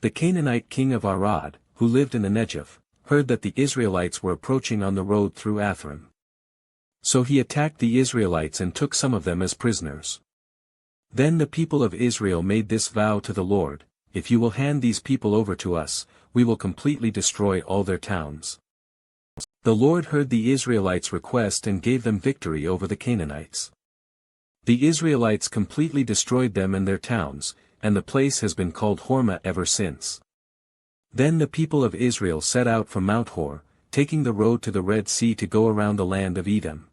The Canaanite king of Arad, who lived in the Negev, heard that the Israelites were approaching on the road through Athram. So he attacked the Israelites and took some of them as prisoners. Then the people of Israel made this vow to the Lord: if you will hand these people over to us, we will completely destroy all their towns. The Lord heard the Israelites' request and gave them victory over the Canaanites. The Israelites completely destroyed them and their towns, and the place has been called Hormah ever since. Then the people of Israel set out from Mount Hor, taking the road to the Red Sea to go around the land of Edom.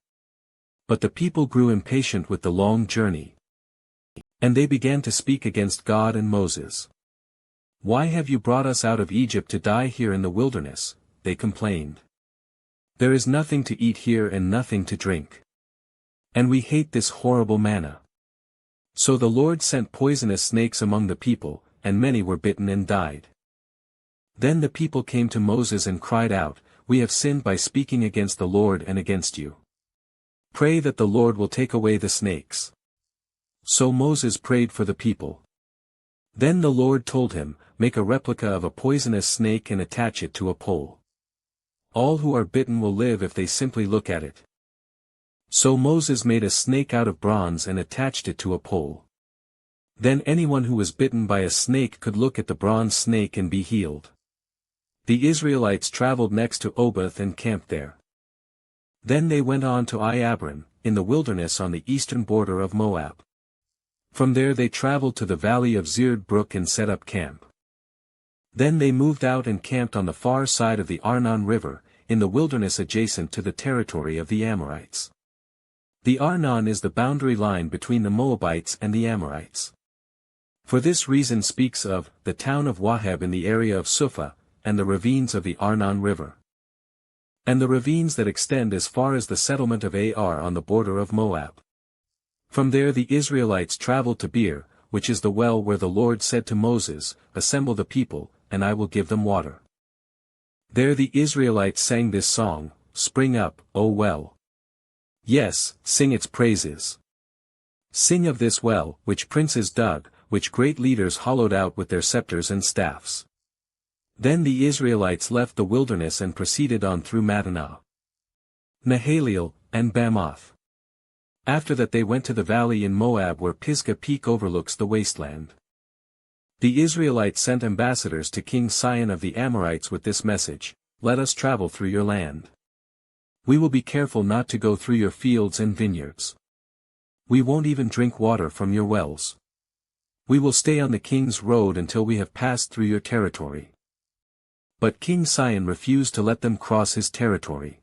But the people grew impatient with the long journey. And they began to speak against God and Moses. "Why have you brought us out of Egypt to die here in the wilderness?" they complained. "There is nothing to eat here and nothing to drink. And we hate this horrible manna." So the Lord sent poisonous snakes among the people, and many were bitten and died. Then the people came to Moses and cried out, "We have sinned by speaking against the Lord and against you. Pray that the Lord will take away the snakes." So Moses prayed for the people. Then the Lord told him, "Make a replica of a poisonous snake and attach it to a pole. All who are bitten will live if they simply look at it." So Moses made a snake out of bronze and attached it to a pole. Then anyone who was bitten by a snake could look at the bronze snake and be healed. The Israelites traveled next to Oboth and camped there. Then they went on to Iabron, in the wilderness on the eastern border of Moab. From there they traveled to the valley of Zered Brook and set up camp. Then they moved out and camped on the far side of the Arnon River, in the wilderness adjacent to the territory of the Amorites. The Arnon is the boundary line between the Moabites and the Amorites. For this reason speaks of the town of Waheb in the area of Suphah, and the ravines of the Arnon River. And the ravines that extend as far as the settlement of Ar on the border of Moab. From there the Israelites traveled to Beer, which is the well where the Lord said to Moses, "Assemble the people, and I will give them water." There the Israelites sang this song, "Spring up, O well. Yes, sing its praises. Sing of this well, which princes dug, which great leaders hollowed out with their scepters and staffs." Then the Israelites left the wilderness and proceeded on through Mattanah, Nahaliel, and Bamoth. After that they went to the valley in Moab where Pisgah Peak overlooks the wasteland. The Israelites sent ambassadors to King Sihon of the Amorites with this message: "Let us travel through your land. We will be careful not to go through your fields and vineyards. We won't even drink water from your wells. We will stay on the king's road until we have passed through your territory." But King Sihon refused to let them cross his territory.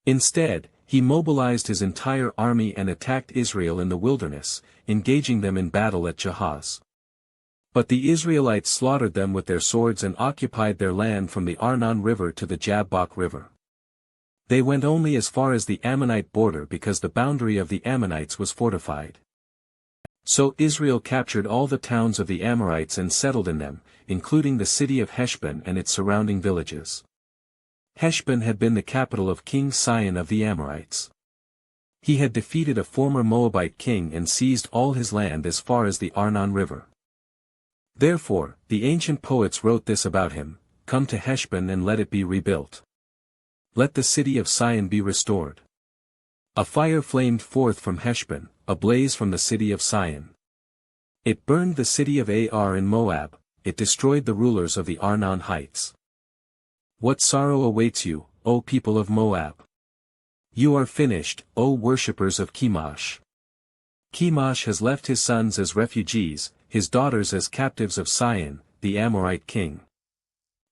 Instead, he mobilized his entire army and attacked Israel in the wilderness, engaging them in battle at Jahaz. But the Israelites slaughtered them with their swords and occupied their land from the Arnon River to the Jabbok River. They went only as far as the Ammonite border because the boundary of the Ammonites was fortified. So Israel captured all the towns of the Amorites and settled in them, including the city of Heshbon and its surrounding villages. Heshbon had been the capital of King Sihon of the Amorites. He had defeated a former Moabite king and seized all his land as far as the Arnon River. Therefore, the ancient poets wrote this about him: "Come to Heshbon and let it be rebuilt. Let the city of Sihon be restored. A fire flamed forth from Heshbon, a blaze from the city of Sihon. It burned the city of Ar in Moab, it destroyed the rulers of the Arnon heights. What sorrow awaits you, O people of Moab! You are finished, O worshippers of Chemosh. Chemosh has left his sons as refugees, his daughters as captives of Sihon, the Amorite king.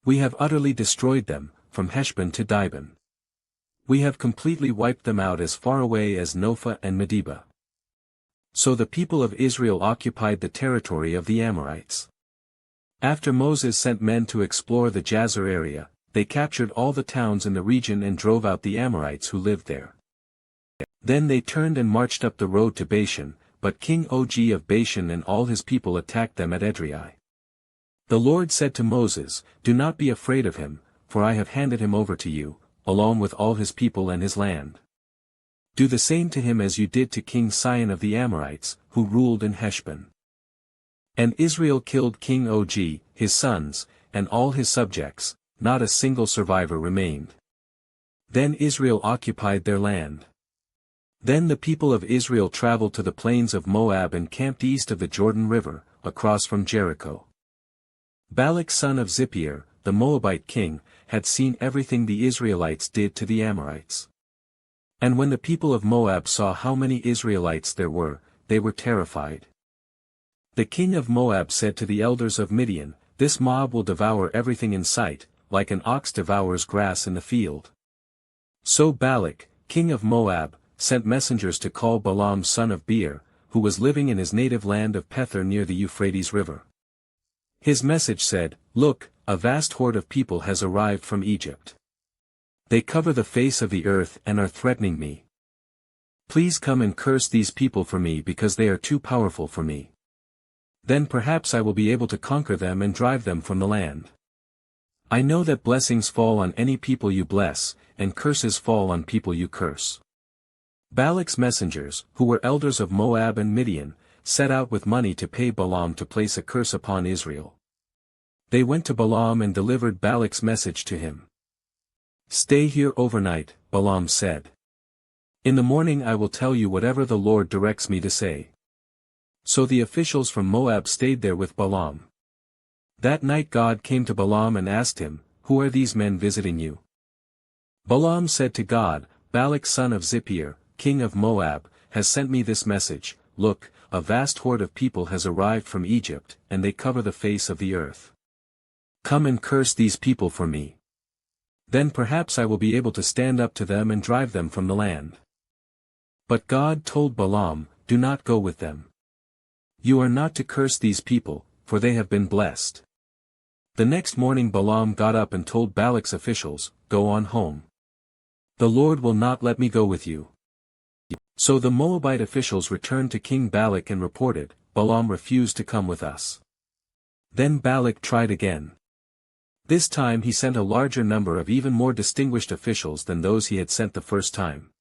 We have utterly destroyed them, from Heshbon to Dibon. We have completely wiped them out as far away as Nophah and Medeba." So the people of Israel occupied the territory of the Amorites. After Moses sent men to explore the Jazer area, they captured all the towns in the region and drove out the Amorites who lived there. Then they turned and marched up the road to Bashan, but King Og of Bashan and all his people attacked them at Edrei. The Lord said to Moses, "Do not be afraid of him, for I have handed him over to you, along with all his people and his land. Do the same to him as you did to King Sihon of the Amorites, who ruled in Heshbon." And Israel killed King Og, his sons, and all his subjects. Not a single survivor remained. Then Israel occupied their land. Then the people of Israel traveled to the plains of Moab and camped east of the Jordan River, across from Jericho. Balak son of Zippor, the Moabite king, had seen everything the Israelites did to the Amorites. And when the people of Moab saw how many Israelites there were, they were terrified. The king of Moab said to the elders of Midian, "This mob will devour everything in sight, like an ox devours grass in the field." So Balak, king of Moab, sent messengers to call Balaam son of Beor, who was living in his native land of Pethor near the Euphrates River. His message said, "Look, a vast horde of people has arrived from Egypt. They cover the face of the earth and are threatening me. Please come and curse these people for me because they are too powerful for me. Then perhaps I will be able to conquer them and drive them from the land. I know that blessings fall on any people you bless, and curses fall on people you curse." Balak's messengers, who were elders of Moab and Midian, set out with money to pay Balaam to place a curse upon Israel. They went to Balaam and delivered Balak's message to him. "Stay here overnight," Balaam said. "In the morning I will tell you whatever the Lord directs me to say." So the officials from Moab stayed there with Balaam. That night God came to Balaam and asked him, "Who are these men visiting you?" Balaam said to God, "Balak son of Zippor, king of Moab, has sent me this message, 'Look, a vast horde of people has arrived from Egypt, and they cover the face of the earth. Come and curse these people for me. Then perhaps I will be able to stand up to them and drive them from the land.' But God told Balaam, 'Do not go with them. You are not to curse these people, for they have been blessed.' The next morning Balaam got up and told Balak's officials, 'Go on home. The Lord will not let me go with you.' So the Moabite officials returned to King Balak and reported, 'Balaam refused to come with us.' Then Balak tried again. This time he sent a larger number of even more distinguished officials than those he had sent the first time.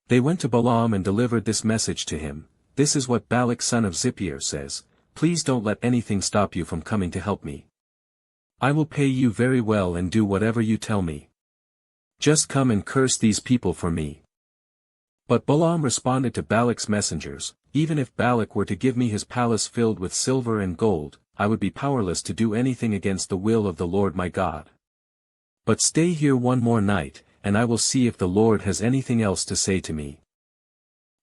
They went to Balaam and delivered this message to him, 'This is what Balak son of Zippor says, please don't let anything stop you from coming to help me. I will pay you very well and do whatever you tell me. Just come and curse these people for me.' But Balaam responded to Balak's messengers, 'Even if Balak were to give me his palace filled with silver and gold, I would be powerless to do anything against the will of the Lord my God. But stay here one more night, and I will see if the Lord has anything else to say to me.'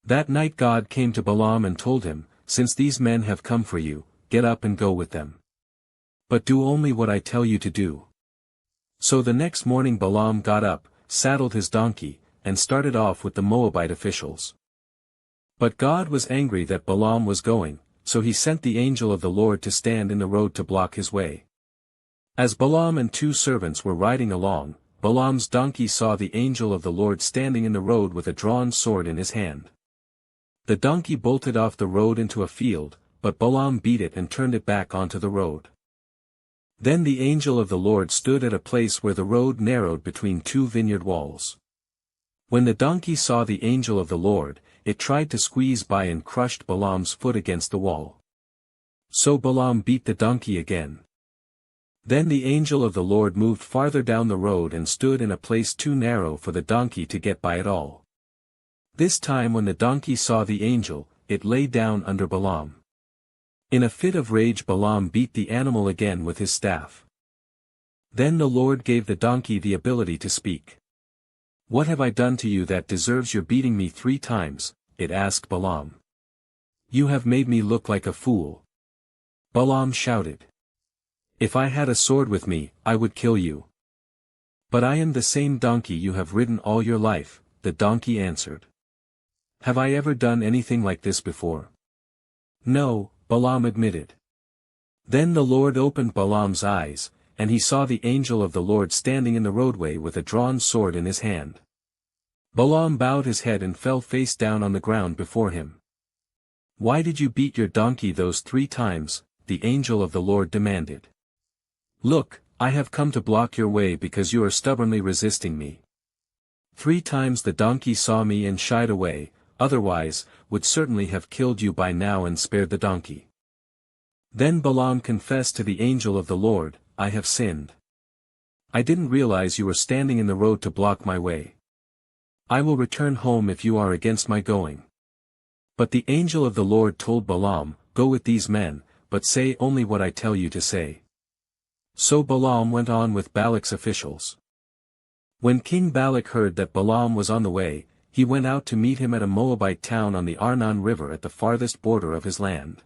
That night God came to Balaam and told him, 'Since these men have come for you, get up and go with them. But do only what I tell you to do.' So the next morning Balaam got up, saddled his donkey, and started off with the Moabite officials. But God was angry that Balaam was going, so he sent the angel of the Lord to stand in the road to block his way. As Balaam and 2 servants were riding along, Balaam's donkey saw the angel of the Lord standing in the road with a drawn sword in his hand. The donkey bolted off the road into a field, but Balaam beat it and turned it back onto the road. Then the angel of the Lord stood at a place where the road narrowed between 2 vineyard walls. When the donkey saw the angel of the Lord, it tried to squeeze by and crushed Balaam's foot against the wall. So Balaam beat the donkey again. Then the angel of the Lord moved farther down the road and stood in a place too narrow for the donkey to get by at all. This time when the donkey saw the angel, it lay down under Balaam. In a fit of rage Balaam beat the animal again with his staff. Then the Lord gave the donkey the ability to speak. 'What have I done to you that deserves your beating me 3 times, it asked Balaam. 'You have made me look like a fool.' Balaam shouted. 'If I had a sword with me, I would kill you.' 'But I am the same donkey you have ridden all your life,' the donkey answered. 'Have I ever done anything like this before?' 'No,' Balaam admitted. Then the Lord opened Balaam's eyes, and he saw the angel of the Lord standing in the roadway with a drawn sword in his hand. Balaam bowed his head and fell face down on the ground before him. 'Why did you beat your donkey those 3 times, the angel of the Lord demanded. 'Look, I have come to block your way because you are stubbornly resisting me.' 3 times the donkey saw me and shied away, otherwise, would certainly have killed you by now and spared the donkey. Then Balaam confessed to the angel of the Lord, I have sinned. I didn't realize you were standing in the road to block my way. I will return home if you are against my going. But the angel of the Lord told Balaam, Go with these men, but say only what I tell you to say. So Balaam went on with Balak's officials. When King Balak heard that Balaam was on the way, he went out to meet him at a Moabite town on the Arnon River at the farthest border of his land.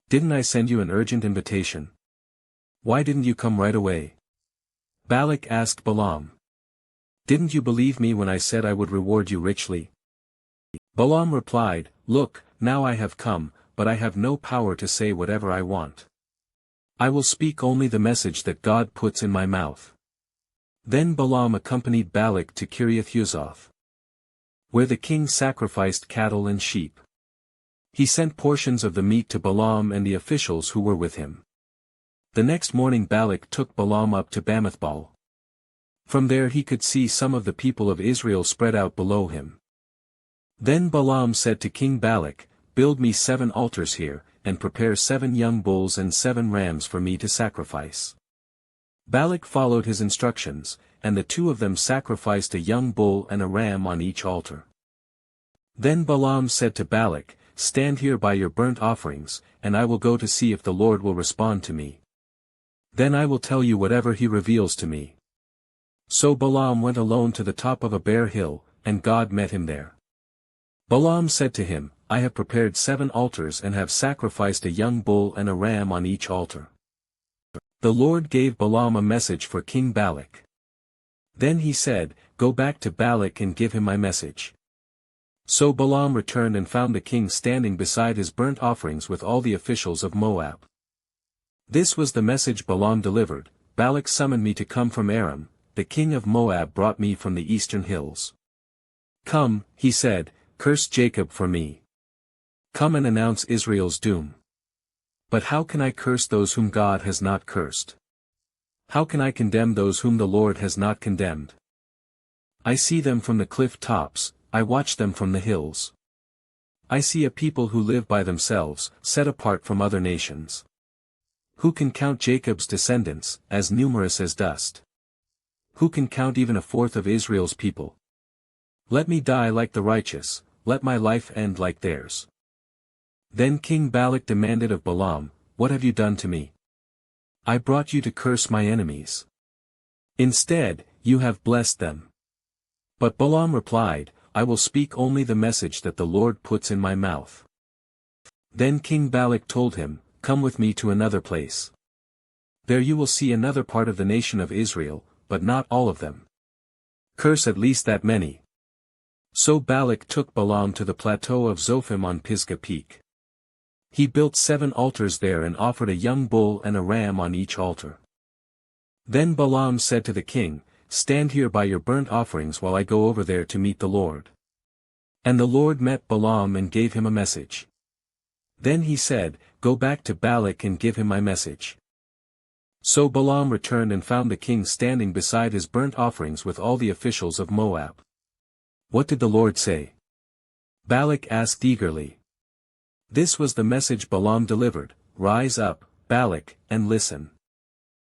Didn't I send you an urgent invitation? Why didn't you come right away? Balak asked Balaam. Didn't you believe me when I said I would reward you richly? Balaam replied, Look, now I have come, but I have no power to say whatever I want. I will speak only the message that God puts in my mouth. Then Balaam accompanied Balak to Kiriath-Huzoth, where the king sacrificed cattle and sheep. He sent portions of the meat to Balaam and the officials who were with him. The next morning Balak took Balaam up to Bamathbal. From there he could see some of the people of Israel spread out below him. Then Balaam said to King Balak, Build me 7 altars here, and prepare 7 young bulls and 7 rams for me to sacrifice. Balak followed his instructions, and the 2 of them sacrificed a young bull and a ram on each altar. Then Balaam said to Balak, Stand here by your burnt offerings, and I will go to see if the Lord will respond to me. Then I will tell you whatever he reveals to me. So Balaam went alone to the top of a bare hill, and God met him there. Balaam said to him, I have prepared 7 altars and have sacrificed a young bull and a ram on each altar. The Lord gave Balaam a message for King Balak. Then he said, Go back to Balak and give him my message. So Balaam returned and found the king standing beside his burnt offerings with all the officials of Moab. This was the message Balaam delivered, Balak summoned me to come from Aram, the king of Moab brought me from the eastern hills. Come, he said, curse Jacob for me. Come and announce Israel's doom. But how can I curse those whom God has not cursed? How can I condemn those whom the Lord has not condemned? I see them from the cliff tops, I watch them from the hills. I see a people who live by themselves, set apart from other nations. Who can count Jacob's descendants, as numerous as dust? Who can count even a fourth of Israel's people? Let me die like the righteous, let my life end like theirs. Then King Balak demanded of Balaam, What have you done to me? I brought you to curse my enemies. Instead, you have blessed them. But Balaam replied, I will speak only the message that the Lord puts in my mouth. Then King Balak told him, Come with me to another place. There you will see another part of the nation of Israel, but not all of them. Curse at least that many. So Balak took Balaam to the plateau of Zophim on Pisgah Peak. He built 7 altars there and offered a young bull and a ram on each altar. Then Balaam said to the king, Stand here by your burnt offerings while I go over there to meet the Lord. And the Lord met Balaam and gave him a message. Then he said, Go back to Balak and give him my message. So Balaam returned and found the king standing beside his burnt offerings with all the officials of Moab. What did the Lord say? Balak asked eagerly. This was the message Balaam delivered, Rise up, Balak, and listen.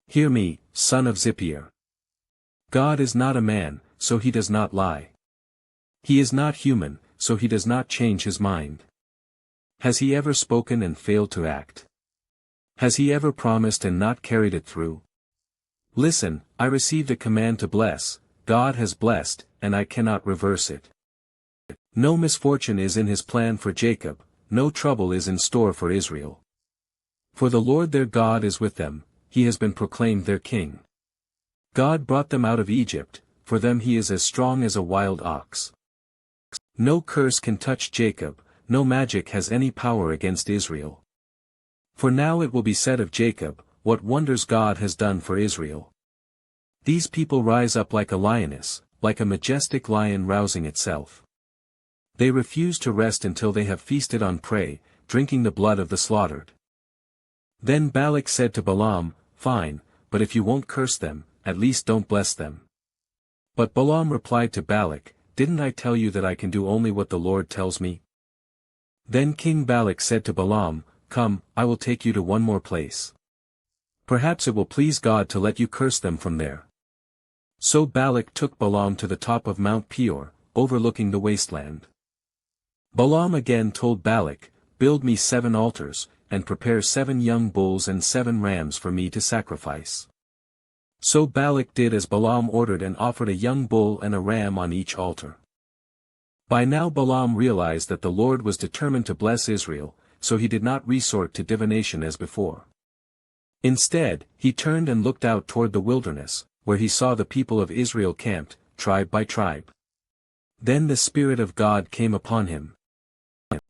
Hear me, son of Zippor. God is not a man, so he does not lie. He is not human, so he does not change his mind. Has he ever spoken and failed to act? Has he ever promised and not carried it through? Listen, I received a command to bless, God has blessed, and I cannot reverse it. No misfortune is in his plan for Jacob, no trouble is in store for Israel. For the Lord their God is with them, he has been proclaimed their king. God brought them out of Egypt, for them he is as strong as a wild ox. No curse can touch Jacob, no magic has any power against Israel. For now it will be said of Jacob, what wonders God has done for Israel. These people rise up like a lioness, like a majestic lion rousing itself. They refuse to rest until they have feasted on prey, drinking the blood of the slaughtered. Then Balak said to Balaam, Fine, but if you won't curse them, at least don't bless them. But Balaam replied to Balak, Didn't I tell you that I can do only what the Lord tells me? Then King Balak said to Balaam, Come, I will take you to one more place. Perhaps it will please God to let you curse them from there. So Balak took Balaam to the top of Mount Peor, overlooking the wasteland. Balaam again told Balak, Build me 7 altars, and prepare 7 young bulls and 7 rams for me to sacrifice. So Balak did as Balaam ordered and offered a young bull and a ram on each altar. By now Balaam realized that the Lord was determined to bless Israel, so he did not resort to divination as before. Instead, he turned and looked out toward the wilderness, where he saw the people of Israel camped, tribe by tribe. Then the Spirit of God came upon him.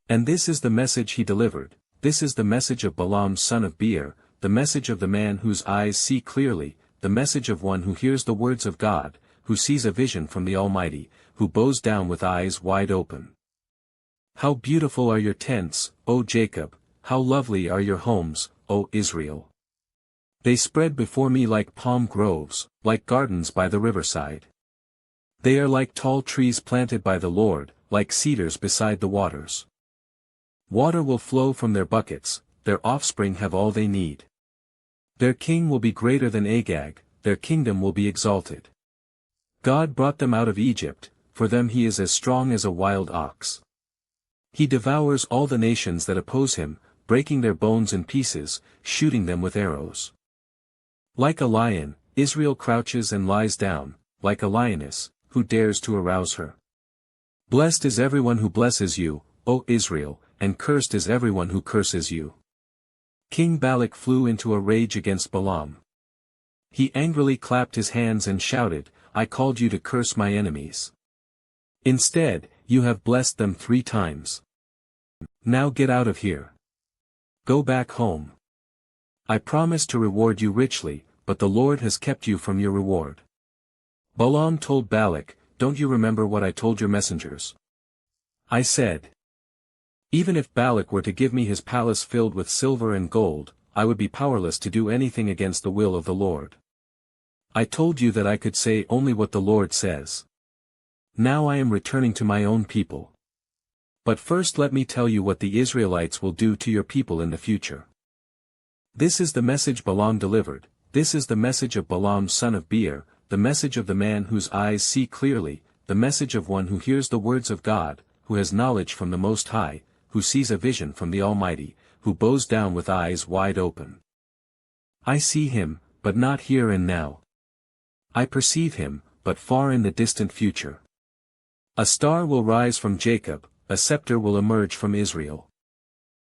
And this is the message he delivered, this is the message of Balaam son of Beor, the message of the man whose eyes see clearly, the message of one who hears the words of God, who sees a vision from the Almighty, who bows down with eyes wide open. How beautiful are your tents, O Jacob, how lovely are your homes, O Israel. They spread before me like palm groves, like gardens by the riverside. They are like tall trees planted by the Lord, like cedars beside the waters. Water will flow from their buckets, their offspring have all they need. Their king will be greater than Agag, their kingdom will be exalted. God brought them out of Egypt, for them he is as strong as a wild ox. He devours all the nations that oppose him, breaking their bones in pieces, shooting them with arrows. Like a lion, Israel crouches and lies down, like a lioness, who dares to arouse her. Blessed is everyone who blesses you, O Israel, and cursed is everyone who curses you. King Balak flew into a rage against Balaam. He angrily clapped his hands and shouted, I called you to curse my enemies. Instead, you have blessed them 3 times. Now get out of here. Go back home. I promised to reward you richly, but the Lord has kept you from your reward. Balaam told Balak, Don't you remember what I told your messengers? I said, Even if Balak were to give me his palace filled with silver and gold, I would be powerless to do anything against the will of the Lord. I told you that I could say only what the Lord says. Now I am returning to my own people. But first let me tell you what the Israelites will do to your people in the future. This is the message Balaam delivered, this is the message of Balaam son of Beor, the message of the man whose eyes see clearly, the message of one who hears the words of God, who has knowledge from the Most High, who sees a vision from the Almighty, who bows down with eyes wide open. I see him, but not here and now. I perceive him, but far in the distant future. A star will rise from Jacob, a scepter will emerge from Israel.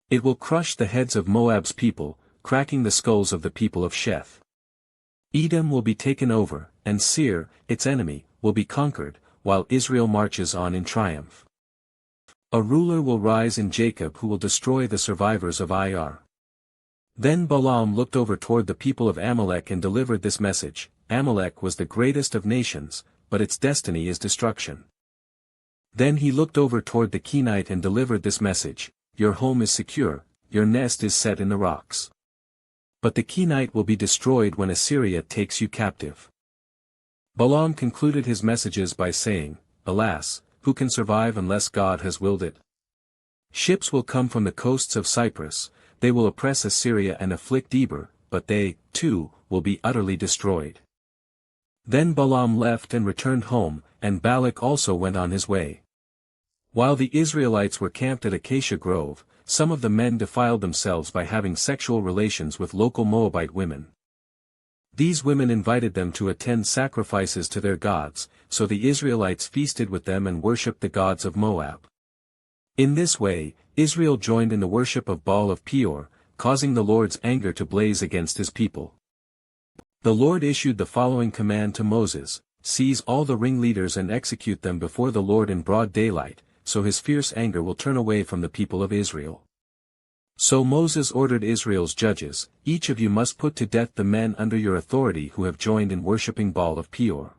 It will crush the heads of Moab's people, cracking the skulls of the people of Sheth. Edom will be taken over, and Seir, its enemy, will be conquered, while Israel marches on in triumph. A ruler will rise in Jacob who will destroy the survivors of Ir. Then Balaam looked over toward the people of Amalek and delivered this message, Amalek was the greatest of nations, but its destiny is destruction. Then he looked over toward the Kenite and delivered this message, Your home is secure, your nest is set in the rocks. But the Kenite will be destroyed when Assyria takes you captive. Balaam concluded his messages by saying, Alas, who can survive unless God has willed it? Ships will come from the coasts of Cyprus, they will oppress Assyria and afflict Eber, but they, too, will be utterly destroyed. Then Balaam left and returned home, and Balak also went on his way. While the Israelites were camped at Acacia Grove, some of the men defiled themselves by having sexual relations with local Moabite women. These women invited them to attend sacrifices to their gods, so the Israelites feasted with them and worshipped the gods of Moab. In this way, Israel joined in the worship of Baal of Peor, causing the Lord's anger to blaze against his people. The Lord issued the following command to Moses, Seize all the ringleaders and execute them before the Lord in broad daylight, so his fierce anger will turn away from the people of Israel. So Moses ordered Israel's judges, Each of you must put to death the men under your authority who have joined in worshipping Baal of Peor.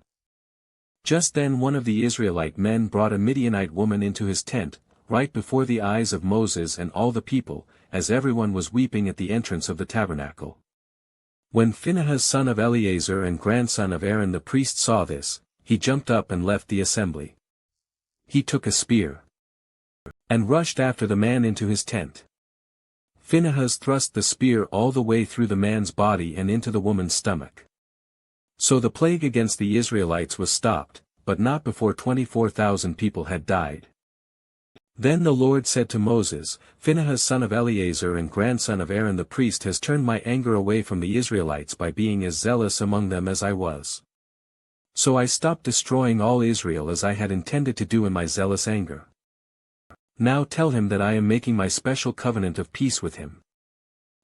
Just then one of the Israelite men brought a Midianite woman into his tent, right before the eyes of Moses and all the people, as everyone was weeping at the entrance of the tabernacle. When Phinehas son of Eleazar and grandson of Aaron the priest saw this, he jumped up and left the assembly. He took a spear and rushed after the man into his tent. Phinehas thrust the spear all the way through the man's body and into the woman's stomach. So the plague against the Israelites was stopped, but not before 24,000 people had died. Then the Lord said to Moses, Phinehas son of Eleazar and grandson of Aaron the priest has turned my anger away from the Israelites by being as zealous among them as I was. So I stopped destroying all Israel as I had intended to do in my zealous anger. Now tell him that I am making my special covenant of peace with him.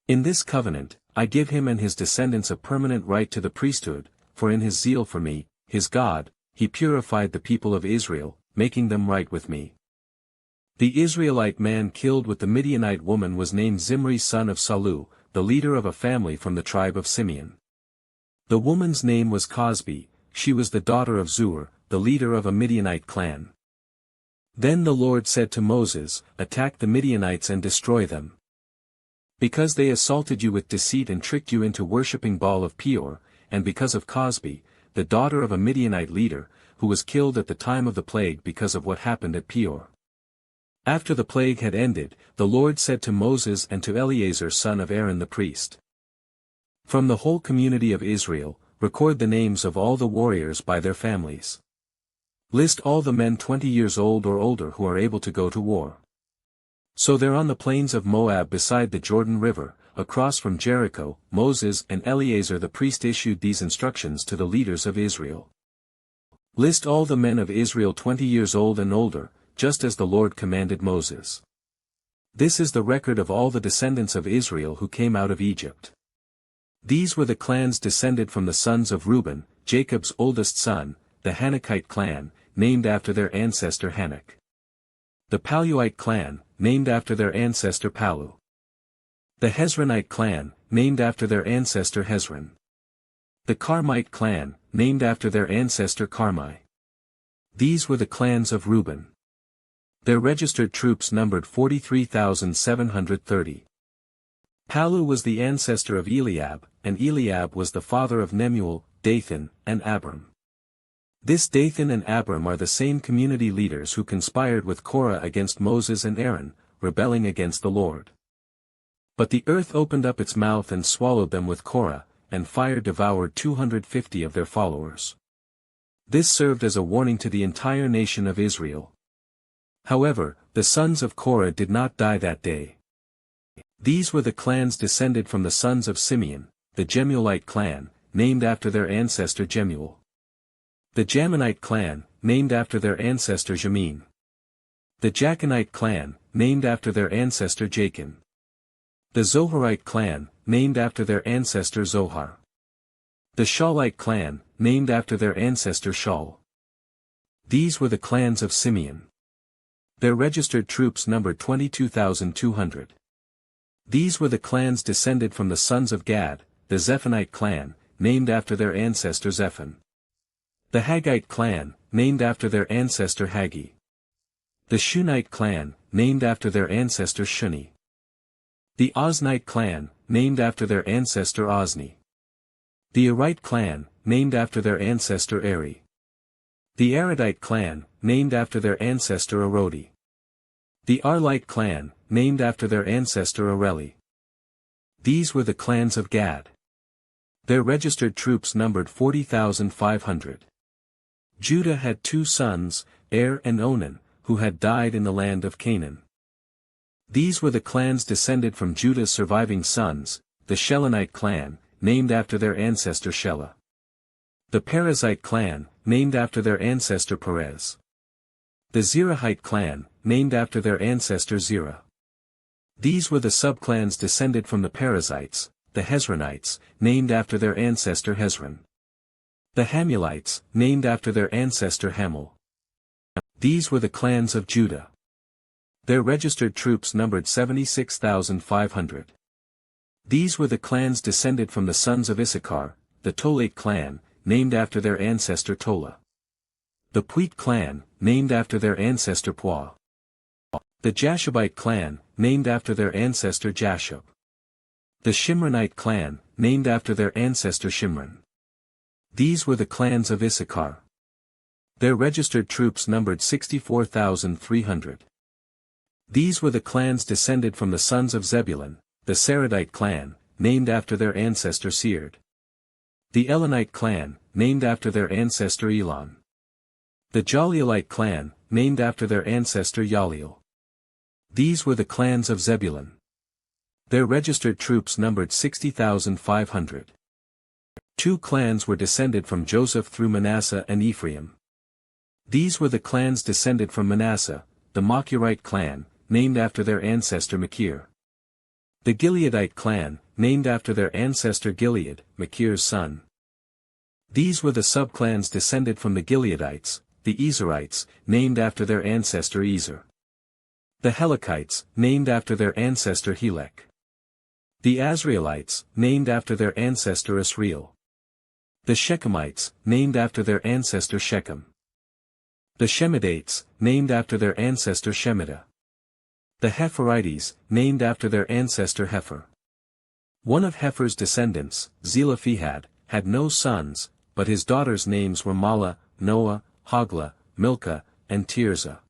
In this covenant, I give him and his descendants a permanent right to the priesthood, for in his zeal for me, his God, he purified the people of Israel, making them right with me. The Israelite man killed with the Midianite woman was named Zimri son of Salu, the leader of a family from the tribe of Simeon. The woman's name was Cosbi, she was the daughter of Zur, the leader of a Midianite clan. Then the Lord said to Moses, Attack the Midianites and destroy them. Because they assaulted you with deceit and tricked you into worshipping Baal of Peor, and because of Cosbi, the daughter of a Midianite leader, who was killed at the time of the plague because of what happened at Peor. After the plague had ended, the Lord said to Moses and to Eleazar son of Aaron the priest, From the whole community of Israel, record the names of all the warriors by their families. List all the men 20 years old or older who are able to go to war. So there on the plains of Moab beside the Jordan River, across from Jericho, Moses and Eleazar the priest issued these instructions to the leaders of Israel. List all the men of Israel 20 years old and older, just as the Lord commanded Moses. This is the record of all the descendants of Israel who came out of Egypt. These were the clans descended from the sons of Reuben, Jacob's oldest son, the Hanokite clan, named after their ancestor Hanok. The Paluite clan, named after their ancestor Palu. The Hezronite clan, named after their ancestor Hezron. The Carmite clan, named after their ancestor Carmi. These were the clans of Reuben. Their registered troops numbered 43,730. Palu was the ancestor of Eliab, and Eliab was the father of Nemuel, Dathan, and Abram. This Dathan and Abram are the same community leaders who conspired with Korah against Moses and Aaron, rebelling against the Lord. But the earth opened up its mouth and swallowed them with Korah, and fire devoured 250 of their followers. This served as a warning to the entire nation of Israel. However, the sons of Korah did not die that day. These were the clans descended from the sons of Simeon, the Jemuelite clan, named after their ancestor Jemuel. The Jaminite clan, named after their ancestor Jamin. The Jachinite clan, named after their ancestor Jachin. The Zoharite clan, named after their ancestor Zohar. The Shaulite clan, named after their ancestor Shaul. These were the clans of Simeon. Their registered troops numbered 22,200. These were the clans descended from the sons of Gad, the Zephonite clan, named after their ancestor Zephon. The Haggite clan, named after their ancestor Haggi. The Shunite clan, named after their ancestor Shuni. The Oznite clan, named after their ancestor Ozni. The Arite clan, named after their ancestor Eri. The Aradite clan, named after their ancestor Arodi. The Arlite clan, named after their ancestor Areli. These were the clans of Gad. Their registered troops numbered 40,500. Judah had two sons, Er and Onan, who had died in the land of Canaan. These were the clans descended from Judah's surviving sons, the Shelonite clan, named after their ancestor Shelah. The Perezite clan, named after their ancestor Perez. The Zerahite clan, named after their ancestor Zerah. These were the subclans descended from the Perizzites, the Hezronites, named after their ancestor Hezron. The Hamulites, named after their ancestor Hamul. These were the clans of Judah. Their registered troops numbered 76,500. These were the clans descended from the sons of Issachar, the Tolate clan, named after their ancestor Tola. The Puite clan, named after their ancestor Pua. The Jashubite clan, named after their ancestor Jashub. The Shimronite clan, named after their ancestor Shimron. These were the clans of Issachar. Their registered troops numbered 64,300. These were the clans descended from the sons of Zebulun, the Saradite clan, named after their ancestor Sered. The Elonite clan, named after their ancestor Elon. The Jaleelite clan, named after their ancestor Jaleel. These were the clans of Zebulun. Their registered troops numbered 60,500. 2 clans were descended from Joseph through Manasseh and Ephraim. These were the clans descended from Manasseh, the Machirite clan, named after their ancestor Machir. The Gileadite clan, named after their ancestor Gilead, Machir's son. These were the subclans descended from the Gileadites, the Ezerites, named after their ancestor Ezer. The Helekites, named after their ancestor Helek. The Asrielites, named after their ancestor Asriel. The Shechemites, named after their ancestor Shechem. The Shemidates, named after their ancestor Shemida. The Hepherites, named after their ancestor Hepher. One of Hepher's descendants, Zelophehad, had no sons, but his daughters' names were Mahlah, Noah, Hoglah, Milcah, and Tirzah.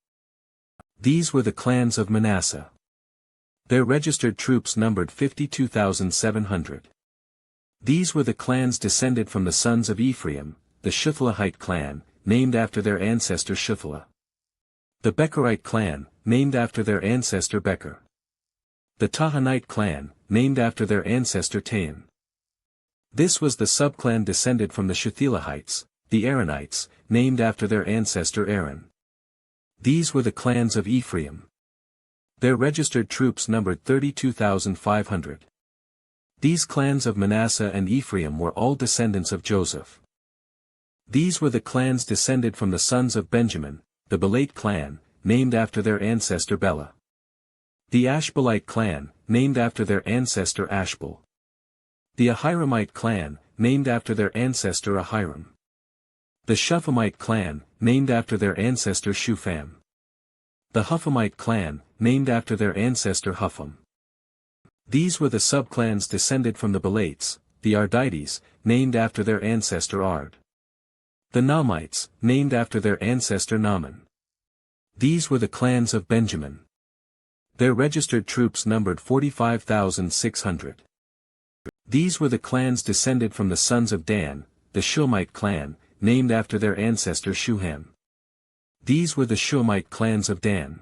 These were the clans of Manasseh. Their registered troops numbered 52,700. These were the clans descended from the sons of Ephraim, the Shuthelahite clan, named after their ancestor Shuthelah. The Becherite clan, named after their ancestor Becher. The Tahanite clan, named after their ancestor Tahan. This was the subclan descended from the Shuthelahites, the Aaronites, named after their ancestor Aaron. These were the clans of Ephraim. Their registered troops numbered 32,500. These clans of Manasseh and Ephraim were all descendants of Joseph. These were the clans descended from the sons of Benjamin, the Belate clan, named after their ancestor Bela. The Ashbelite clan, named after their ancestor Ashbel. The Ahiramite clan, named after their ancestor Ahiram. The Shuphamite clan, named after their ancestor Shupham. The Huphamite clan, named after their ancestor Hupham. These were the subclans descended from the Belates, the Ardites, named after their ancestor Ard. The Naamites, named after their ancestor Naaman. These were the clans of Benjamin. Their registered troops numbered 45,600. These were the clans descended from the sons of Dan, the Shuhamite clan, named after their ancestor Shuham. These were the Shuhamite clans of Dan.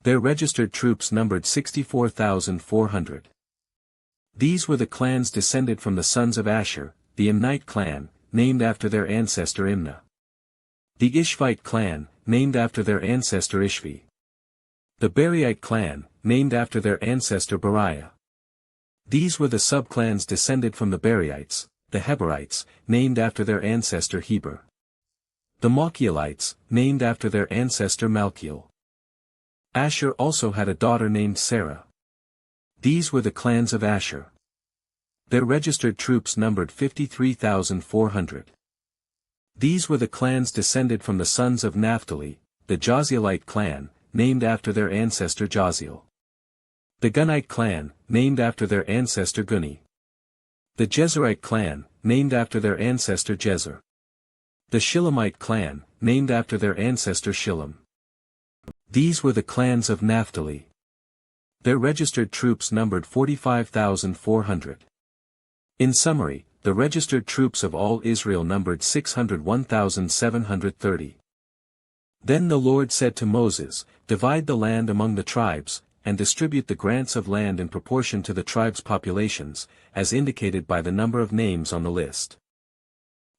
Their registered troops numbered 64,400. These were the clans descended from the sons of Asher, the Imnite clan, named after their ancestor Imnah. The Ishvite clan, named after their ancestor Ishvi. The Beriite clan, named after their ancestor Beriah. These were the subclans descended from the Beriites, the Heberites, named after their ancestor Heber. The Malchielites, named after their ancestor Malchiel. Asher also had a daughter named Sarah. These were the clans of Asher. Their registered troops numbered 53,400. These were the clans descended from the sons of Naphtali, the Jazielite clan, named after their ancestor Jaziel. The Gunite clan, named after their ancestor Guni. The Jezerite clan, named after their ancestor Jezer. The Shilamite clan, named after their ancestor Shillam. These were the clans of Naphtali. Their registered troops numbered 45,400. In summary, the registered troops of all Israel numbered 601,730. Then the Lord said to Moses, "Divide the land among the tribes, and distribute the grants of land in proportion to the tribes' populations, as indicated by the number of names on the list.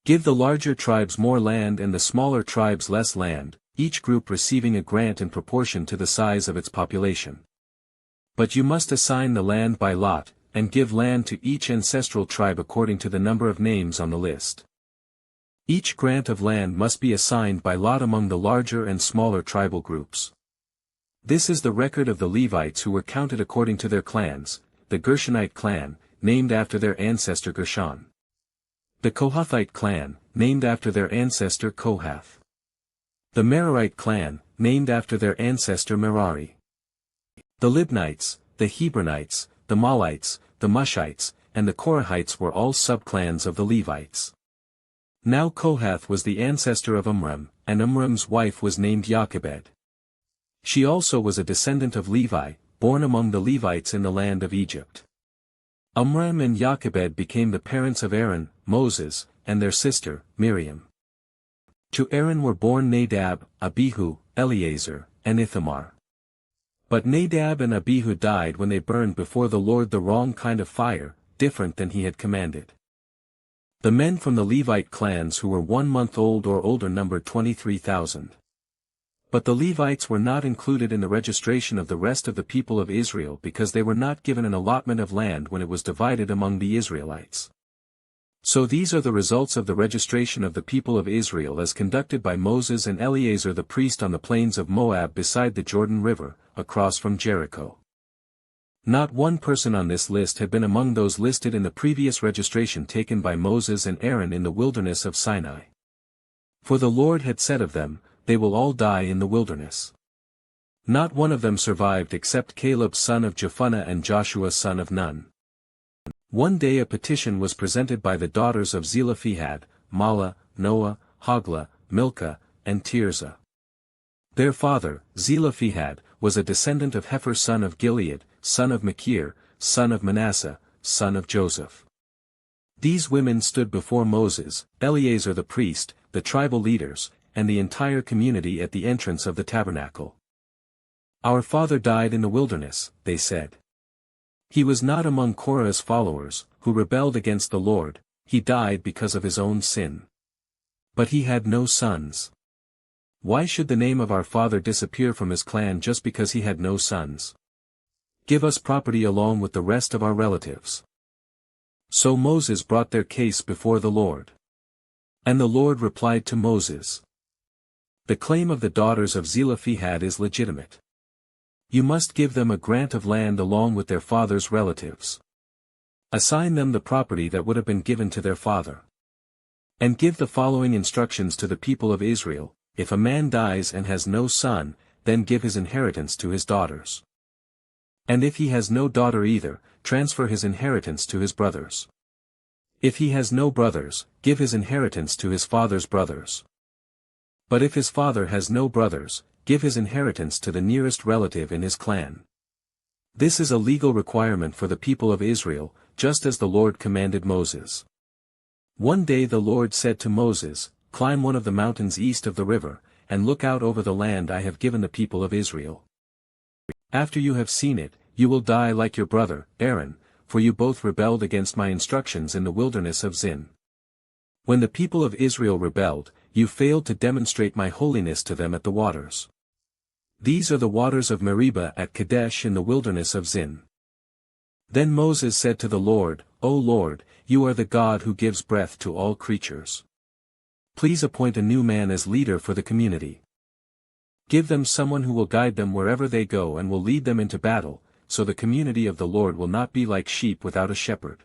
Give the larger tribes more land and the smaller tribes less land, each group receiving a grant in proportion to the size of its population. But you must assign the land by lot, and give land to each ancestral tribe according to the number of names on the list. Each grant of land must be assigned by lot among the larger and smaller tribal groups. This is the record of the Levites who were counted according to their clans, the Gershonite clan, named after their ancestor Gershon. The Kohathite clan, named after their ancestor Kohath. The Merarite clan, named after their ancestor Merari. The Libnites, the Hebronites, the Malites, the Mushites, and the Korahites were all subclans of the Levites. Now Kohath was the ancestor of Amram, and Amram's wife was named Jochebed. She also was a descendant of Levi, born among the Levites in the land of Egypt. Amram and Jochebed became the parents of Aaron, Moses, and their sister, Miriam. To Aaron were born Nadab, Abihu, Eleazar, and Ithamar. But Nadab and Abihu died when they burned before the Lord the wrong kind of fire, different than he had commanded. The men from the Levite clans who were 1 month old or older numbered 23,000. But the Levites were not included in the registration of the rest of the people of Israel because they were not given an allotment of land when it was divided among the Israelites. So these are the results of the registration of the people of Israel as conducted by Moses and Eleazar the priest on the plains of Moab beside the Jordan River, across from Jericho. Not one person on this list had been among those listed in the previous registration taken by Moses and Aaron in the wilderness of Sinai. For the Lord had said of them, "They will all die in the wilderness." Not one of them survived except Caleb son of Jephunneh and Joshua son of Nun. One day a petition was presented by the daughters of Zelophehad, Mahlah, Noah, Hoglah, Milcah, and Tirzah. Their father, Zelophehad, was a descendant of Hefer son of Gilead, son of Machir, son of Manasseh, son of Joseph. These women stood before Moses, Eleazar the priest, the tribal leaders, and the entire community at the entrance of the tabernacle. "Our father died in the wilderness," they said. "He was not among Korah's followers, who rebelled against the Lord, he died because of his own sin. But he had no sons. Why should the name of our father disappear from his clan just because he had no sons? Give us property along with the rest of our relatives." So Moses brought their case before the Lord. And the Lord replied to Moses, "The claim of the daughters of Zelophehad is legitimate. You must give them a grant of land along with their father's relatives. Assign them the property that would have been given to their father. And give the following instructions to the people of Israel: if a man dies and has no son, then give his inheritance to his daughters. And if he has no daughter either, transfer his inheritance to his brothers. If he has no brothers, give his inheritance to his father's brothers. But if his father has no brothers, give his inheritance to the nearest relative in his clan." This is a legal requirement for the people of Israel, just as the Lord commanded Moses. One day the Lord said to Moses, "Climb one of the mountains east of the river, and look out over the land I have given the people of Israel. After you have seen it, you will die like your brother, Aaron, for you both rebelled against my instructions in the wilderness of Zin. When the people of Israel rebelled, you failed to demonstrate my holiness to them at the waters. These are the waters of Meribah at Kadesh in the wilderness of Zin." Then Moses said to the Lord, "O Lord, you are the God who gives breath to all creatures. Please appoint a new man as leader for the community. Give them someone who will guide them wherever they go and will lead them into battle, so the community of the Lord will not be like sheep without a shepherd."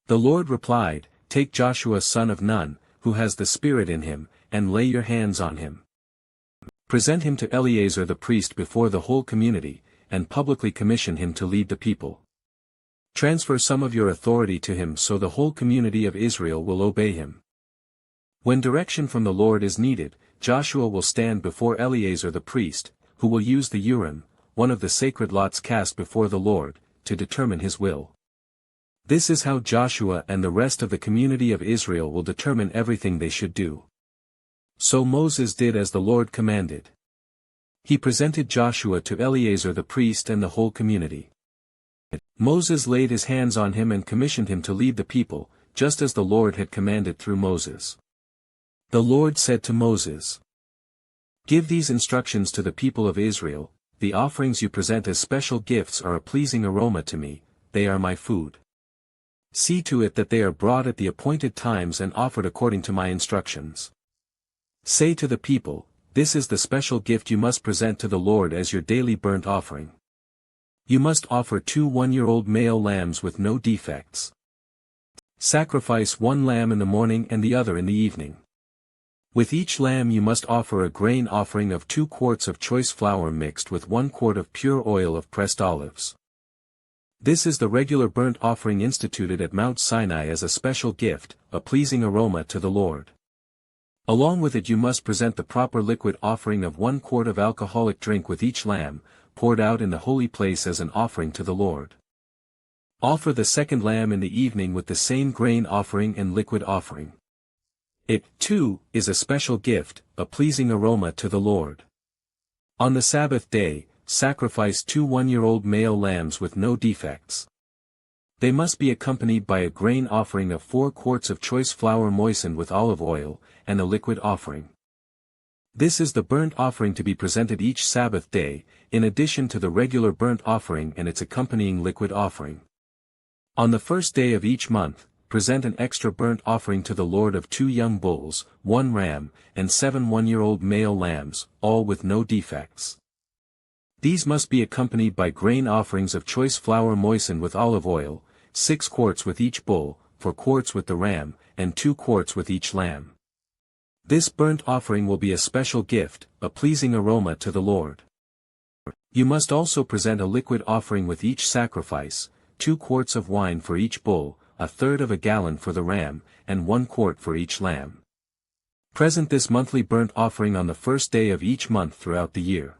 The Lord replied, "Take Joshua son of Nun, who has the Spirit in him, and lay your hands on him. Present him to Eleazar the priest before the whole community, and publicly commission him to lead the people. Transfer some of your authority to him so the whole community of Israel will obey him. When direction from the Lord is needed, Joshua will stand before Eleazar the priest, who will use the Urim, one of the sacred lots cast before the Lord, to determine his will. This is how Joshua and the rest of the community of Israel will determine everything they should do." So Moses did as the Lord commanded. He presented Joshua to Eleazar the priest and the whole community. Moses laid his hands on him and commissioned him to lead the people, just as the Lord had commanded through Moses. The Lord said to Moses, "Give these instructions to the people of Israel: the offerings you present as special gifts are a pleasing aroma to me, they are my food. See to it that they are brought at the appointed times and offered according to my instructions. Say to the people, this is the special gift you must present to the Lord as your daily burnt offering. You must offer 2 one-year-old male lambs with no defects. Sacrifice 1 lamb in the morning and the other in the evening. With each lamb you must offer a grain offering of 2 quarts of choice flour mixed with 1 quart of pure oil of pressed olives. This is the regular burnt offering instituted at Mount Sinai as a special gift, a pleasing aroma to the Lord. Along with it you must present the proper liquid offering of 1 quart of alcoholic drink with each lamb, poured out in the holy place as an offering to the Lord. Offer the second lamb in the evening with the same grain offering and liquid offering. It, too, is a special gift, a pleasing aroma to the Lord. On the Sabbath day, sacrifice 2 one-year-old male lambs with no defects. They must be accompanied by a grain offering of 4 quarts of choice flour moistened with olive oil, and a liquid offering. This is the burnt offering to be presented each Sabbath day, in addition to the regular burnt offering and its accompanying liquid offering. On the first day of each month, present an extra burnt offering to the Lord of 2 young bulls, 1 ram, and 7 one-year-old male lambs, all with no defects. These must be accompanied by grain offerings of choice flour moistened with olive oil, 6 quarts with each bull, 4 quarts with the ram, and 2 quarts with each lamb. This burnt offering will be a special gift, a pleasing aroma to the Lord. You must also present a liquid offering with each sacrifice, 2 quarts of wine for each bull, 1/3 of a gallon for the ram, and 1 quart for each lamb. Present this monthly burnt offering on the first day of each month throughout the year.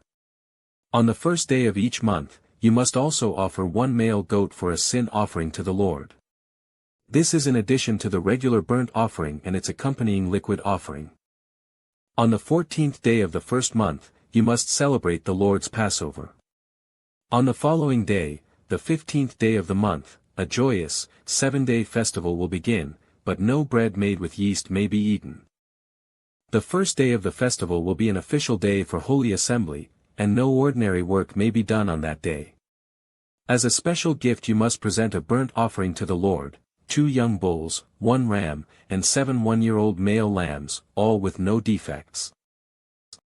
On the first day of each month, you must also offer 1 male goat for a sin offering to the Lord. This is in addition to the regular burnt offering and its accompanying liquid offering. On the 14th day of the first month, you must celebrate the Lord's Passover. On the following day, the 15th day of the month, a joyous, 7-day festival will begin, but no bread made with yeast may be eaten. The first day of the festival will be an official day for Holy Assembly, and no ordinary work may be done on that day. As a special gift you must present a burnt offering to the Lord, 2 young bulls, 1 ram, and 7 one-year-old male lambs, all with no defects.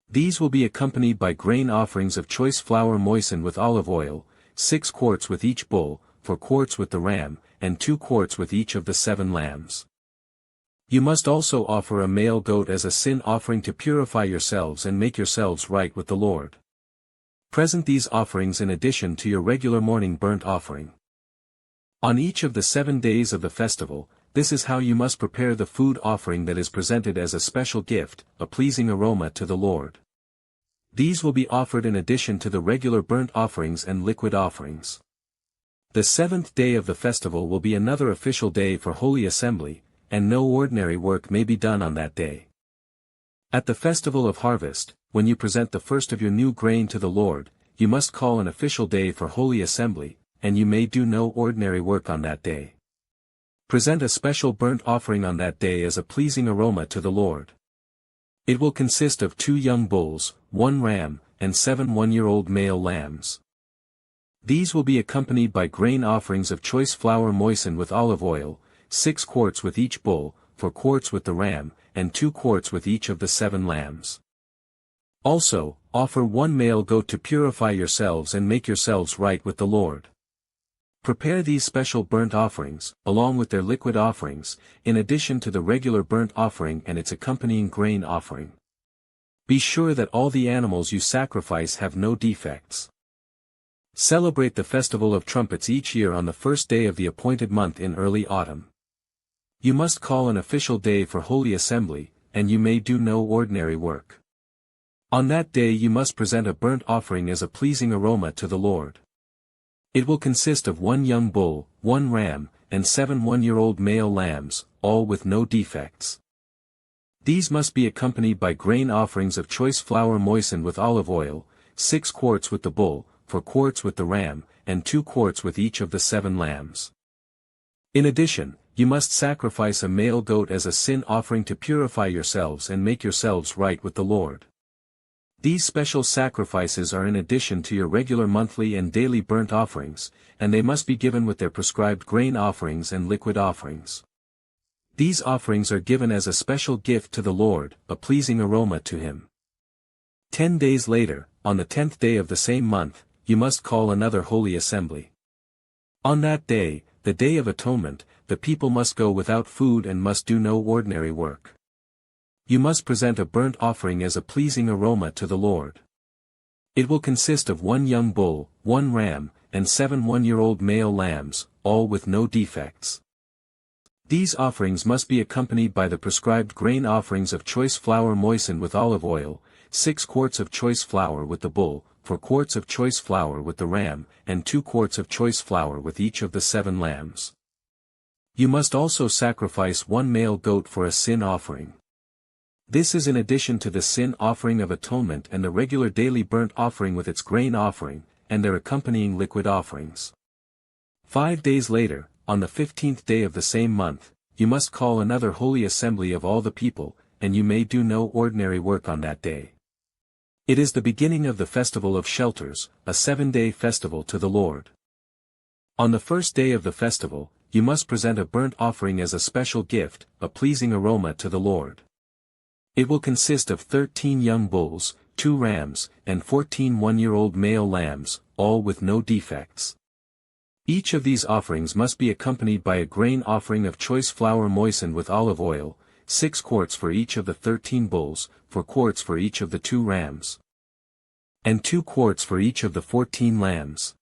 These will be accompanied by grain offerings of choice flour moistened with olive oil, 6 quarts with each bull, 4 quarts with the ram, and 2 quarts with each of the 7 lambs. You must also offer a male goat as a sin offering to purify yourselves and make yourselves right with the Lord. Present these offerings in addition to your regular morning burnt offering. On each of the 7 days of the festival, this is how you must prepare the food offering that is presented as a special gift, a pleasing aroma to the Lord. These will be offered in addition to the regular burnt offerings and liquid offerings. The 7th day of the festival will be another official day for Holy Assembly, and no ordinary work may be done on that day. At the festival of harvest, when you present the first of your new grain to the Lord, you must call an official day for Holy Assembly, and you may do no ordinary work on that day. Present a special burnt offering on that day as a pleasing aroma to the Lord. It will consist of 2 young bulls, 1 ram, and 7 one-year-old male lambs. These will be accompanied by grain offerings of choice flour moistened with olive oil, 6 quarts with each bull, 4 quarts with the ram, and 2 quarts with each of the 7 lambs. Also, offer 1 male goat to purify yourselves and make yourselves right with the Lord. Prepare these special burnt offerings, along with their liquid offerings, in addition to the regular burnt offering and its accompanying grain offering. Be sure that all the animals you sacrifice have no defects. Celebrate the Festival of Trumpets each year on the first day of the appointed month in early autumn. You must call an official day for Holy Assembly, and you may do no ordinary work. On that day you must present a burnt offering as a pleasing aroma to the Lord. It will consist of 1 young bull, 1 ram, and 7 one-year-old male lambs, all with no defects. These must be accompanied by grain offerings of choice flour moistened with olive oil, 6 quarts with the bull, 4 quarts with the ram, and 2 quarts with each of the 7 lambs. In addition, you must sacrifice a male goat as a sin offering to purify yourselves and make yourselves right with the Lord. These special sacrifices are in addition to your regular monthly and daily burnt offerings, and they must be given with their prescribed grain offerings and liquid offerings. These offerings are given as a special gift to the Lord, a pleasing aroma to Him. 10 days later, on the 10th day of the same month, you must call another holy assembly. On that day, the Day of Atonement, the people must go without food and must do no ordinary work. You must present a burnt offering as a pleasing aroma to the Lord. It will consist of 1 young bull, 1 ram, and 7 one-year-old male lambs, all with no defects. These offerings must be accompanied by the prescribed grain offerings of choice flour moistened with olive oil, 6 quarts of choice flour with the bull, 4 quarts of choice flour with the ram, and 2 quarts of choice flour with each of the 7 lambs. You must also sacrifice 1 male goat for a sin offering. This is in addition to the sin offering of atonement and the regular daily burnt offering with its grain offering, and their accompanying liquid offerings. 5 days later, on the 15th day of the same month, you must call another holy assembly of all the people, and you may do no ordinary work on that day. It is the beginning of the festival of shelters, a 7-day festival to the Lord. On the first day of the festival, you must present a burnt offering as a special gift, a pleasing aroma to the Lord. It will consist of 13 young bulls, 2 rams, and 14 one-year-old male lambs, all with no defects. Each of these offerings must be accompanied by a grain offering of choice flour moistened with olive oil, 6 quarts for each of the 13 bulls, 4 quarts for each of the 2 rams, and 2 quarts for each of the 14 lambs.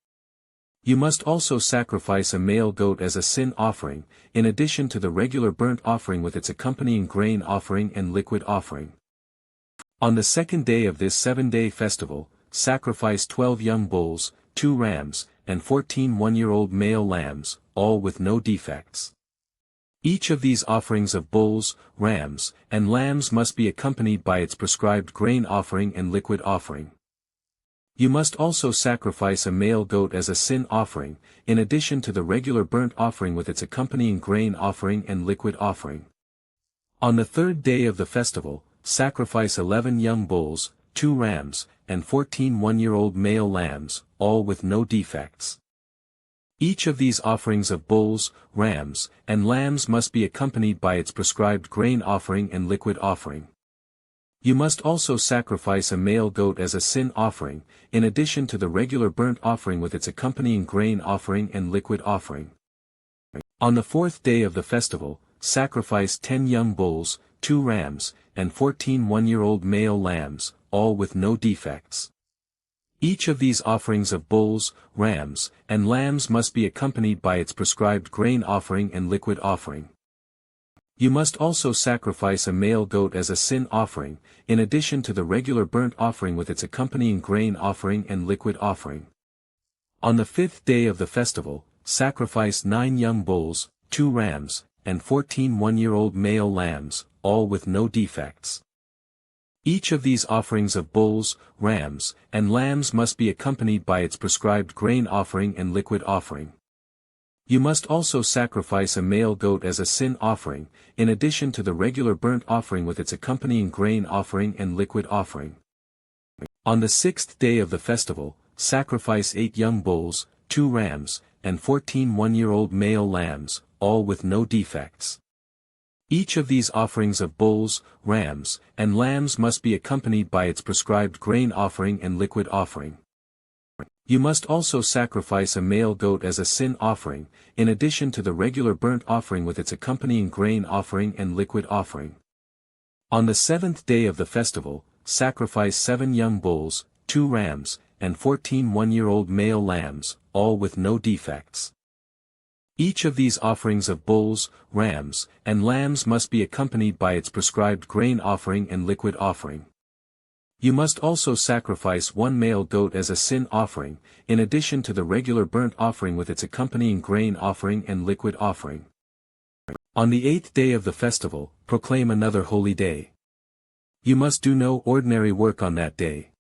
You must also sacrifice a male goat as a sin offering, in addition to the regular burnt offering with its accompanying grain offering and liquid offering. On the second day of this 7-day festival, sacrifice 12 young bulls, 2 rams, and 14 one-year-old male lambs, all with no defects. Each of these offerings of bulls, rams, and lambs must be accompanied by its prescribed grain offering and liquid offering. You must also sacrifice a male goat as a sin offering, in addition to the regular burnt offering with its accompanying grain offering and liquid offering. On the third day of the festival, sacrifice 11 young bulls, 2 rams, and 14 one-year-old male lambs, all with no defects. Each of these offerings of bulls, rams, and lambs must be accompanied by its prescribed grain offering and liquid offering. You must also sacrifice a male goat as a sin offering, in addition to the regular burnt offering with its accompanying grain offering and liquid offering. On the fourth day of the festival, sacrifice 10 young bulls, 2 rams, and 14 one-year-old male lambs, all with no defects. Each of these offerings of bulls, rams, and lambs must be accompanied by its prescribed grain offering and liquid offering. You must also sacrifice a male goat as a sin offering, in addition to the regular burnt offering with its accompanying grain offering and liquid offering. On the fifth day of the festival, sacrifice 9 young bulls, 2 rams, and 14 one-year-old male lambs, all with no defects. Each of these offerings of bulls, rams, and lambs must be accompanied by its prescribed grain offering and liquid offering. You must also sacrifice a male goat as a sin offering, in addition to the regular burnt offering with its accompanying grain offering and liquid offering. On the sixth day of the festival, sacrifice 8 young bulls, 2 rams, and 14 one-year-old male lambs, all with no defects. Each of these offerings of bulls, rams, and lambs must be accompanied by its prescribed grain offering and liquid offering. You must also sacrifice a male goat as a sin offering, in addition to the regular burnt offering with its accompanying grain offering and liquid offering. On the seventh day of the festival, sacrifice 7 young bulls, 2 rams, and 14 one-year-old male lambs, all with no defects. Each of these offerings of bulls, rams, and lambs must be accompanied by its prescribed grain offering and liquid offering. You must also sacrifice 1 male goat as a sin offering, in addition to the regular burnt offering with its accompanying grain offering and liquid offering. On the 8th day of the festival, proclaim another holy day. You must do no ordinary work on that day.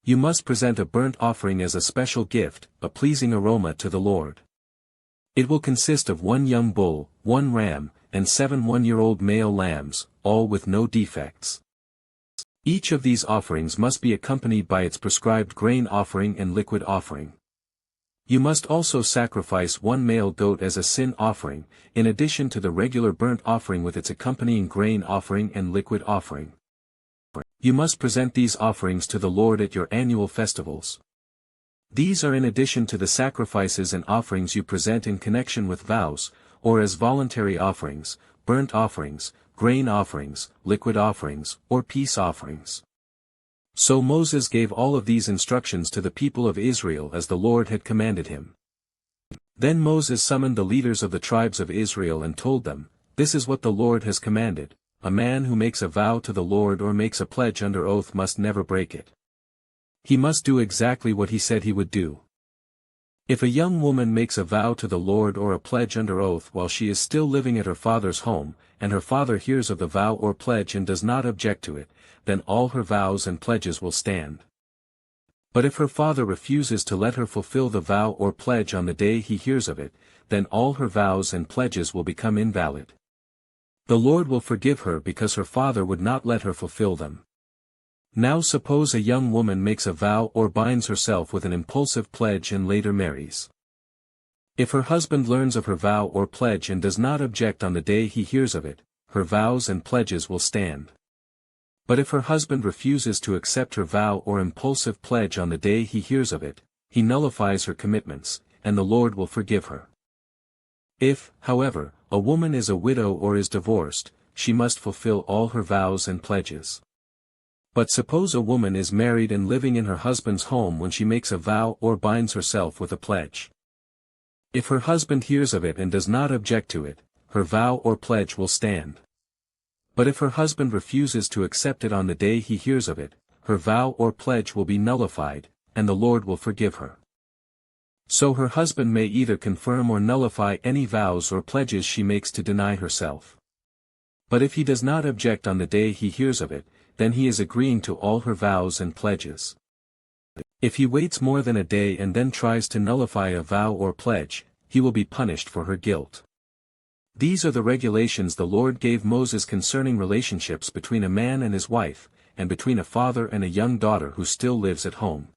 You must present a burnt offering as a special gift, a pleasing aroma to the Lord. It will consist of 1 young bull, 1 ram, and 7 one-year-old male lambs, all with no defects. Each of these offerings must be accompanied by its prescribed grain offering and liquid offering. You must also sacrifice 1 male goat as a sin offering, in addition to the regular burnt offering with its accompanying grain offering and liquid offering. You must present these offerings to the Lord at your annual festivals. These are in addition to the sacrifices and offerings you present in connection with vows, or as voluntary offerings, burnt offerings, grain offerings, liquid offerings, or peace offerings. So Moses gave all of these instructions to the people of Israel as the Lord had commanded him. Then Moses summoned the leaders of the tribes of Israel and told them, "This is what the Lord has commanded, a man who makes a vow to the Lord or makes a pledge under oath must never break it. He must do exactly what he said he would do. If a young woman makes a vow to the Lord or a pledge under oath while she is still living at her father's home, and her father hears of the vow or pledge and does not object to it, then all her vows and pledges will stand. But if her father refuses to let her fulfill the vow or pledge on the day he hears of it, then all her vows and pledges will become invalid. The Lord will forgive her because her father would not let her fulfill them. Now suppose a young woman makes a vow or binds herself with an impulsive pledge and later marries. If her husband learns of her vow or pledge and does not object on the day he hears of it, her vows and pledges will stand. But if her husband refuses to accept her vow or impulsive pledge on the day he hears of it, he nullifies her commitments, and the Lord will forgive her. If, however, a woman is a widow or is divorced, she must fulfill all her vows and pledges. But suppose a woman is married and living in her husband's home when she makes a vow or binds herself with a pledge. If her husband hears of it and does not object to it, her vow or pledge will stand. But if her husband refuses to accept it on the day he hears of it, her vow or pledge will be nullified, and the Lord will forgive her. So her husband may either confirm or nullify any vows or pledges she makes to deny herself. But if he does not object on the day he hears of it, then he is agreeing to all her vows and pledges. If he waits more than a day and then tries to nullify a vow or pledge, he will be punished for her guilt. These are the regulations the Lord gave Moses concerning relationships between a man and his wife, and between a father and a young daughter who still lives at home.